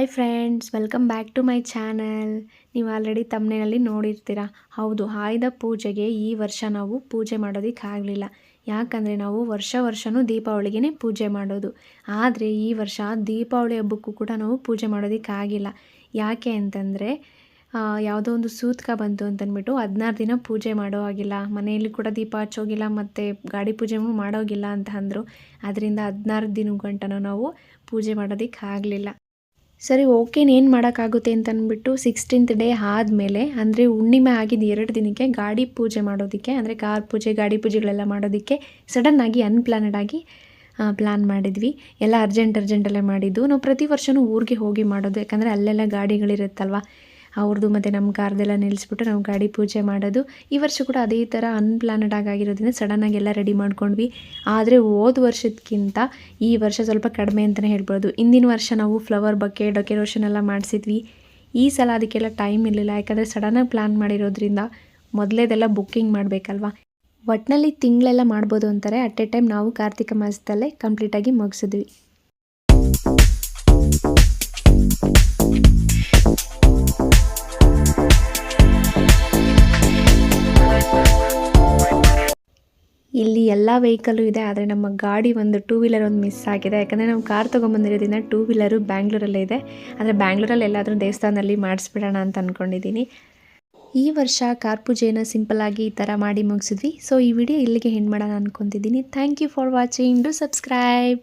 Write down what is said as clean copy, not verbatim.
Hi friends, welcome back to my channel. ನೀವು already ತಮ್ಮನೇನಲ್ಲಿ ನೋಡಿರ್ತೀರ. ಹೌದು, ಆಯುಧ ಪೂಜೆಗೆ ಈ ವರ್ಷ ನಾವು ಪೂಜೆ ಮಾಡೋದಕ್ಕಾಗಲಿಲ್ಲ. ಯಾಕಂದರೆ ನಾವು ವರ್ಷವೂ ದೀಪಾವಳಿಗೆ ಪೂಜೆ ಮಾಡೋದು. ಆದರೆ ಈ ವರ್ಷ ದೀಪಾವಳಿ ಹಬ್ಬಕ್ಕೂ ಕೂಡ ನಾವು ಪೂಜೆ ಮಾಡೋದಕ್ಕಾಗಿಲ್ಲ. ಯಾಕೆ ಅಂತಂದರೆ ಯಾವುದೋ ಒಂದು ಸೂತಕ ಬಂತು ಅಂತಂದ್ಬಿಟ್ಟು 16 ದಿನ ಪೂಜೆ ಮಾಡೋ ಹಾಗಿಲ್ಲ, ಮನೆಯಲ್ಲಿ ಕೂಡ ದೀಪ ಹಚ್ಚೋಗಿಲ್ಲ ಮತ್ತು ಗಾಡಿ ಪೂಜೆನೂ ಮಾಡೋಗಿಲ್ಲ ಅಂತ ಅಂದರು. ಅದರಿಂದ 16 ದಿನ ಗಂಟನೂ ನಾವು ಪೂಜೆ ಮಾಡೋದಕ್ಕಾಗಲಿಲ್ಲ. ಸರಿ, ಓಕೆ, ಏನು ಮಾಡೋಕ್ಕಾಗುತ್ತೆ ಅಂತಂದ್ಬಿಟ್ಟು 16th ಡೇ ಆದಮೇಲೆ, ಅಂದರೆ ಹುಣ್ಣಿಮೆ ಆಗಿದ್ದು 2 ದಿನಕ್ಕೆ ಗಾಡಿ ಪೂಜೆ ಮಾಡೋದಕ್ಕೆ, ಅಂದರೆ ಕಾರ್ ಪೂಜೆ ಗಾಡಿ ಪೂಜೆಗಳೆಲ್ಲ ಮಾಡೋದಕ್ಕೆ ಸಡನ್ನಾಗಿ ಅನ್ಪ್ಲಾನಡ್ ಆಗಿ ಪ್ಲ್ಯಾನ್ ಮಾಡಿದ್ವಿ. ಎಲ್ಲ ಅರ್ಜೆಂಟಲ್ಲೇ ಮಾಡಿದ್ದು. ನಾವು ಪ್ರತಿ ವರ್ಷವೂ ಊರಿಗೆ ಹೋಗಿ ಮಾಡೋದು, ಯಾಕಂದರೆ ಅಲ್ಲೆಲ್ಲ ಗಾಡಿಗಳಿರುತ್ತಲ್ವ, ಅವ್ರದ್ದು ಮತ್ತು ನಮ್ಮ ಕಾರ್ದೆಲ್ಲ ನಿಲ್ಲಿಸ್ಬಿಟ್ಟು ನಾವು ಗಾಡಿ ಪೂಜೆ ಮಾಡೋದು. ಈ ವರ್ಷ ಕೂಡ ಅದೇ ಥರ ಅನ್ಪ್ಲಾನಡ್ ಆಗಿರೋದ್ರಿಂದ ಸಡನ್ನಾಗಿ ಎಲ್ಲ ರೆಡಿ ಮಾಡ್ಕೊಂಡ್ವಿ. ಆದರೆ ಹೋದ ವರ್ಷಕ್ಕಿಂತ ಈ ವರ್ಷ ಸ್ವಲ್ಪ ಕಡಿಮೆ ಅಂತಲೇ ಹೇಳ್ಬೋದು. ಹಿಂದಿನ ವರ್ಷ ನಾವು ಫ್ಲವರ್ ಬೊಕ್ಕೆ ಡೆಕೋರೇಷನ್ ಎಲ್ಲ ಮಾಡಿಸಿದ್ವಿ. ಈ ಸಲ ಅದಕ್ಕೆಲ್ಲ ಟೈಮ್ ಇರಲಿಲ್ಲ, ಯಾಕಂದರೆ ಸಡನ್ನಾಗಿ ಪ್ಲ್ಯಾನ್ ಮಾಡಿರೋದ್ರಿಂದ ಮೊದಲೇದೆಲ್ಲ ಬುಕ್ಕಿಂಗ್ ಮಾಡಬೇಕಲ್ವ. ಒಟ್ಟಿನಲ್ಲಿ ತಿಂಗಳೆಲ್ಲ ಮಾಡ್ಬೋದು ಅಂತಾರೆ. ಅಟ್ ಎ ಟೈಮ್ ನಾವು ಕಾರ್ತಿಕ ಮಾಸದಲ್ಲೇ ಕಂಪ್ಲೀಟಾಗಿ ಮುಗಿಸಿದ್ವಿ. ಇಲ್ಲಿ ಎಲ್ಲ ವೆಹಿಕಲ್ಲು ಇದೆ, ಆದರೆ ನಮ್ಮ ಗಾಡಿ ಒಂದು 2 ವೀಲರ್ ಒಂದು ಮಿಸ್ ಆಗಿದೆ. ಯಾಕಂದರೆ ನಾವು ಕಾರ್ ತೊಗೊಂಬಂದಿರೋದ್ರಿಂದ 2 ವೀಲರು ಬ್ಯಾಂಗ್ಳೂರಲ್ಲೇ ಇದೆ. ಆದರೆ ಬ್ಯಾಂಗ್ಳೂರಲ್ಲಿ ಎಲ್ಲಾದರೂ ದೇವಸ್ಥಾನದಲ್ಲಿ ಮಾಡಿಸ್ಬಿಡೋಣ ಅಂತ ಅಂದ್ಕೊಂಡಿದ್ದೀನಿ. ಈ ವರ್ಷ ಕಾರ್ ಪೂಜೆನ ಸಿಂಪಲ್ಲಾಗಿ ಈ ಥರ ಮಾಡಿ ಮುಗಿಸಿದ್ವಿ. ಸೊ ಈ ವಿಡಿಯೋ ಇಲ್ಲಿಗೆ ಎಂಡ್ ಮಾಡೋಣ ಅಂದ್ಕೊತಿದ್ದೀನಿ. Thank you for watching. Do subscribe.